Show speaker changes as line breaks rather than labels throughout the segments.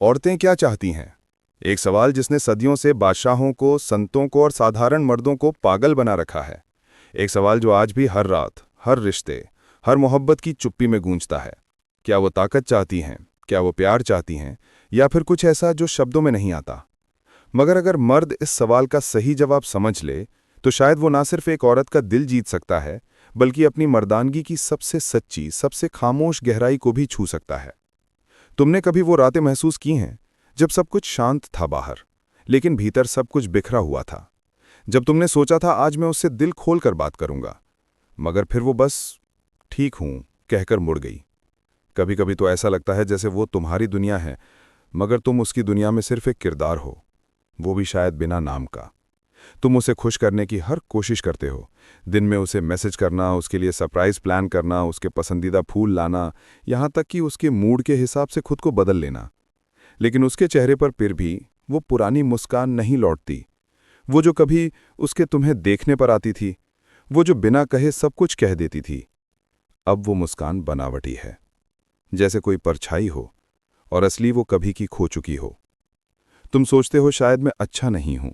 औरतें क्या चाहती हैं? एक सवाल जिसने सदियों से बादशाहों को, संतों को और साधारण मर्दों को पागल बना रखा है। एक सवाल जो आज भी हर रात, हर रिश्ते, हर मोहब्बत की चुप्पी में गूंजता है। क्या वो ताकत चाहती हैं? क्या वो प्यार चाहती हैं? या फिर कुछ ऐसा जो शब्दों में नहीं आता? मगर अगर मर्द इस सवाल का सही जवाब समझ ले, तो शायद वो ना सिर्फ एक औरत का दिल जीत सकता है, बल्कि अपनी मर्दानगी की सबसे सच्ची, सबसे खामोश गहराई को भी छू सकता है। तुमने कभी वो रातें महसूस की हैं जब सब कुछ शांत था बाहर, लेकिन भीतर सब कुछ बिखरा हुआ था? जब तुमने सोचा था आज मैं उससे दिल खोलकर बात करूंगा, मगर फिर वो बस ठीक हूं कहकर मुड़ गई। कभी कभी तो ऐसा लगता है जैसे वो तुम्हारी दुनिया है, मगर तुम उसकी दुनिया में सिर्फ एक किरदार हो, वो भी शायद बिना नाम का। तुम उसे खुश करने की हर कोशिश करते हो, दिन में उसे मैसेज करना, उसके लिए सरप्राइज प्लान करना, उसके पसंदीदा फूल लाना, यहाँ तक कि उसके मूड के हिसाब से खुद को बदल लेना। लेकिन उसके चेहरे पर फिर भी वो पुरानी मुस्कान नहीं लौटती, वो जो कभी उसके तुम्हें देखने पर आती थी, वो जो बिना कहे सब कुछ कह देती थी। अब वो मुस्कान बनावटी है, जैसे कोई परछाई हो, और असली वो कभी की खो चुकी हो। तुम सोचते हो शायद मैं अच्छा नहीं हूं,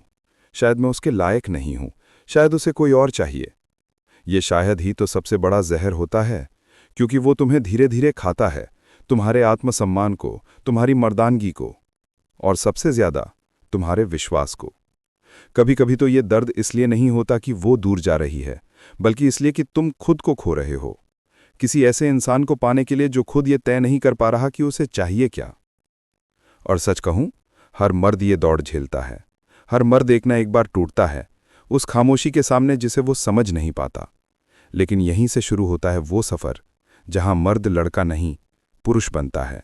शायद मैं उसके लायक नहीं हूं, शायद उसे कोई और चाहिए। ये शायद ही तो सबसे बड़ा जहर होता है, क्योंकि वो तुम्हें धीरे धीरे खाता है, तुम्हारे आत्मसम्मान को, तुम्हारी मर्दानगी को, और सबसे ज्यादा तुम्हारे विश्वास को। कभी कभी तो ये दर्द इसलिए नहीं होता कि वो दूर जा रही है, बल्कि इसलिए कि तुम खुद को खो रहे हो, किसी ऐसे इंसान को पाने के लिए जो खुद ये तय नहीं कर पा रहा कि उसे चाहिए क्या। और सच कहूं, हर मर्द ये दौड़ झेलता है। हर मर्द एक ना एक बार टूटता है, उस खामोशी के सामने जिसे वो समझ नहीं पाता। लेकिन यहीं से शुरू होता है वो सफर जहां मर्द लड़का नहीं, पुरुष बनता है।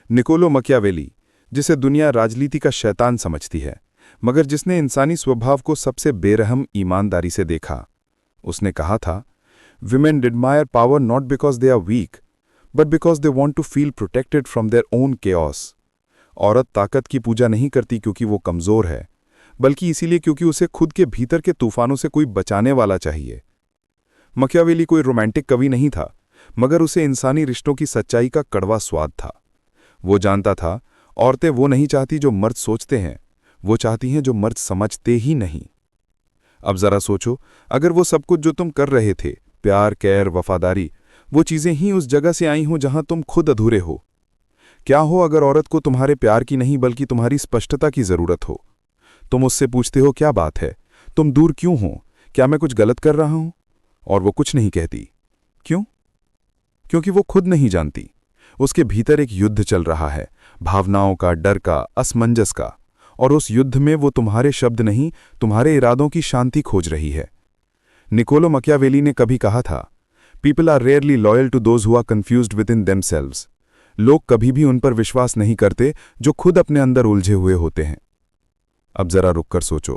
निकोलो मकियावेली, जिसे दुनिया राजनीति का शैतान समझती है, मगर जिसने इंसानी स्वभाव को सबसे बेरहम ईमानदारी से देखा, उसने कहा था, women desire power not because they are weak, but because they want to feel protected from their own chaos. औरत ताकत की पूजा नहीं करती क्योंकि वो कमजोर है, बल्कि इसीलिए क्योंकि उसे खुद के भीतर के तूफानों से कोई बचाने वाला चाहिए। मकियावेली कोई रोमांटिक कवि नहीं था, मगर उसे इंसानी रिश्तों की सच्चाई का कड़वा स्वाद था। वो जानता था, औरतें वो नहीं चाहती जो मर्द सोचते हैं, वो चाहती हैं जो मर्द समझते ही नहीं। अब जरा सोचो, अगर वो सब कुछ जो तुम कर रहे थे, प्यार, कैर, वफादारी, वो चीजें ही उस जगह से आई हों जहां तुम खुद अधूरे हो। क्या हो अगर औरत को तुम्हारे प्यार की नहीं बल्कि तुम्हारी स्पष्टता की जरूरत हो? तुम उससे पूछते हो, क्या बात है, तुम दूर क्यों हो, क्या मैं कुछ गलत कर रहा हूं? और वो कुछ नहीं कहती। क्यों? क्योंकि वो खुद नहीं जानती। उसके भीतर एक युद्ध चल रहा है, भावनाओं का, डर का, असमंजस का, और उस युद्ध में वो तुम्हारे शब्द नहीं, तुम्हारे इरादों की शांति खोज रही है। निकोलो मकियावेली ने कभी कहा था, people are rarely loyal to those who are confused within themselves. लोग कभी भी उन पर विश्वास नहीं करते जो खुद अपने अंदर उलझे हुए होते हैं। अब जरा रुककर सोचो,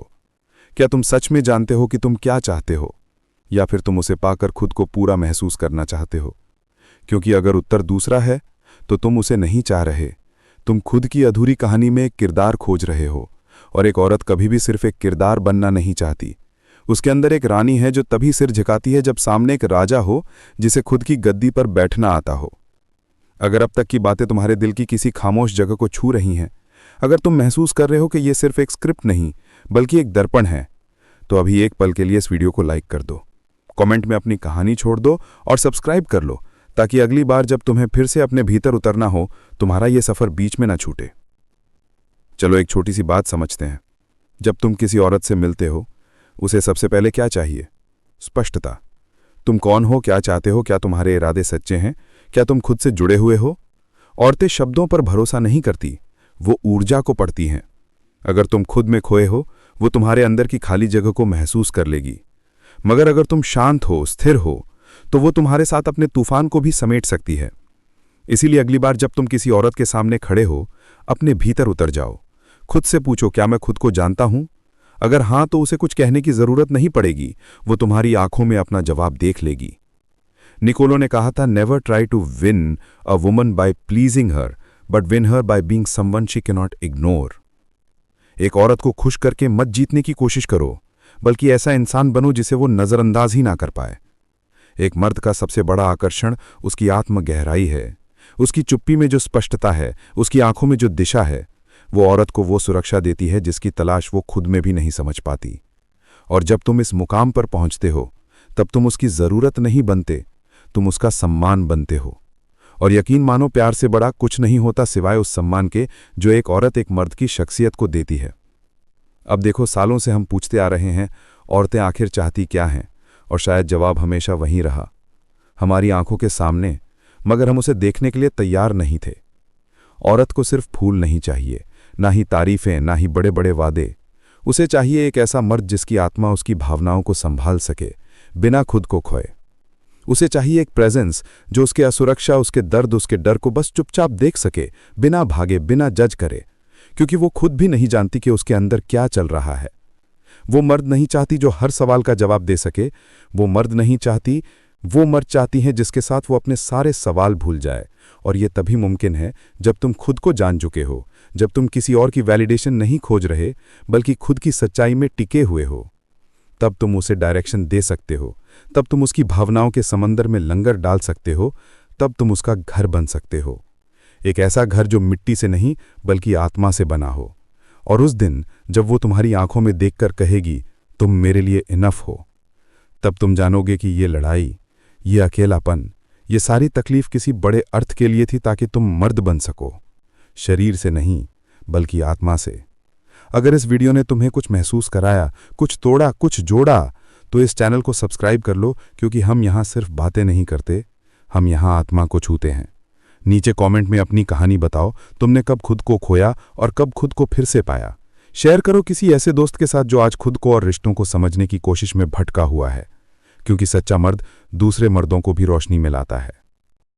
क्या तुम सच में जानते हो कि तुम क्या चाहते हो, या फिर तुम उसे पाकर खुद को पूरा महसूस करना चाहते हो? क्योंकि अगर उत्तर दूसरा है, तो तुम उसे नहीं चाह रहे, तुम खुद की अधूरी कहानी में एक किरदार खोज रहे हो। और एक औरत कभी भी सिर्फ एक किरदार बनना नहीं चाहती। उसके अंदर एक रानी है जो तभी सिर झुकाती है जब सामने एक राजा हो जिसे खुद की गद्दी पर बैठना आता हो। अगर अब तक की बातें तुम्हारे दिल की किसी खामोश जगह को छू रही हैं, अगर तुम महसूस कर रहे हो कि ये सिर्फ एक स्क्रिप्ट नहीं बल्कि एक दर्पण है, तो अभी एक पल के लिए इस वीडियो को लाइक कर दो, कमेंट में अपनी कहानी छोड़ दो और सब्सक्राइब कर लो, ताकि अगली बार जब तुम्हें फिर से अपने भीतर उतरना हो, तुम्हारा ये सफर बीच में ना छूटे। चलो एक छोटी सी बात समझते हैं। जब तुम किसी औरत से मिलते हो, उसे सबसे पहले क्या चाहिए? स्पष्टता। तुम कौन हो, क्या चाहते हो, क्या तुम्हारे इरादे सच्चे हैं, क्या तुम खुद से जुड़े हुए हो? औरतें शब्दों पर भरोसा नहीं करती, वो ऊर्जा को पढ़ती हैं। अगर तुम खुद में खोए हो, वो तुम्हारे अंदर की खाली जगह को महसूस कर लेगी। मगर अगर तुम शांत हो, स्थिर हो, तो वो तुम्हारे साथ अपने तूफान को भी समेट सकती है। इसीलिए अगली बार जब तुम किसी औरत के सामने खड़े हो, अपने भीतर उतर जाओ। खुद से पूछो, क्या मैं खुद को जानता हूं? अगर हां, तो उसे कुछ कहने की जरूरत नहीं पड़ेगी, वो तुम्हारी आंखों में अपना जवाब देख लेगी। निकोलो ने कहा था, never try to win a woman by pleasing her, but win her by being someone she can not ignore. एक औरत को खुश करके मत जीतने की कोशिश करो, बल्कि ऐसा इंसान बनो जिसे वो नजरअंदाज ही ना कर पाए। एक मर्द का सबसे बड़ा आकर्षण उसकी आत्म गहराई है।
उसकी चुप्पी में जो स्पष्टता है, उसकी आंखों में जो दिशा है, वो औरत को वो सुरक्षा देती है जिसकी तलाश वो खुद में भी नहीं समझ पाती। और जब तुम इस मुकाम पर पहुंचते हो, तब तुम उसकी ज़रूरत नहीं बनते, तुम उसका सम्मान बनते हो। और यकीन मानो, प्यार से बड़ा कुछ नहीं होता सिवाय उस सम्मान के जो एक औरत एक मर्द की शख्सियत को देती है। अब देखो, सालों से हम पूछते आ रहे हैं, औरतें आखिर चाहती क्या हैं, और शायद जवाब हमेशा वहीं रहा, हमारी आंखों के सामने, मगर हम उसे देखने के लिए तैयार नहीं थे। औरत को सिर्फ फूल नहीं चाहिए, ना ही तारीफें, ना ही बड़े बड़े वादे। उसे चाहिए एक ऐसा मर्द जिसकी आत्मा उसकी भावनाओं को संभाल सके, बिना खुद को खोए। उसे चाहिए एक प्रेजेंस जो उसके असुरक्षा, उसके दर्द, उसके डर को बस चुपचाप देख सके, बिना भागे, बिना जज करे, क्योंकि वो खुद भी नहीं जानती कि उसके अंदर क्या चल रहा है। वो मर्द नहीं चाहती जो हर सवाल का जवाब दे सके, वो मर्द नहीं चाहती, वो मर्द चाहती हैं जिसके साथ वो अपने सारे सवाल भूल जाए। और ये तभी मुमकिन है जब तुम खुद को जान चुके हो, जब तुम किसी और की वैलिडेशन नहीं खोज रहे, बल्कि खुद की सच्चाई में टिके हुए हो। तब तुम उसे डायरेक्शन दे सकते हो, तब तुम उसकी भावनाओं के समंदर में लंगर डाल सकते हो, तब तुम उसका घर बन सकते हो। एक ऐसा घर जो मिट्टी से नहीं बल्कि आत्मा से बना हो। और उस दिन जब वो तुम्हारी आंखों में देखकर कहेगी, तुम मेरे लिए इनफ हो, तब तुम जानोगे कि ये लड़ाई, ये अकेलापन, ये सारी तकलीफ किसी बड़े अर्थ के लिए थी, ताकि तुम मर्द बन सको, शरीर से नहीं बल्कि आत्मा से। अगर इस वीडियो ने तुम्हें कुछ महसूस कराया, कुछ तोड़ा, कुछ जोड़ा, तो इस चैनल को सब्सक्राइब कर लो, क्योंकि हम यहाँ सिर्फ बातें नहीं करते, हम यहाँ आत्मा को छूते हैं। नीचे कमेंट में अपनी कहानी बताओ, तुमने कब खुद को खोया और कब खुद को फिर से पाया। शेयर करो किसी ऐसे दोस्त के साथ जो आज खुद को और रिश्तों को समझने की कोशिश में भटका हुआ है, क्योंकि सच्चा मर्द दूसरे मर्दों को भी रोशनी में लाता है।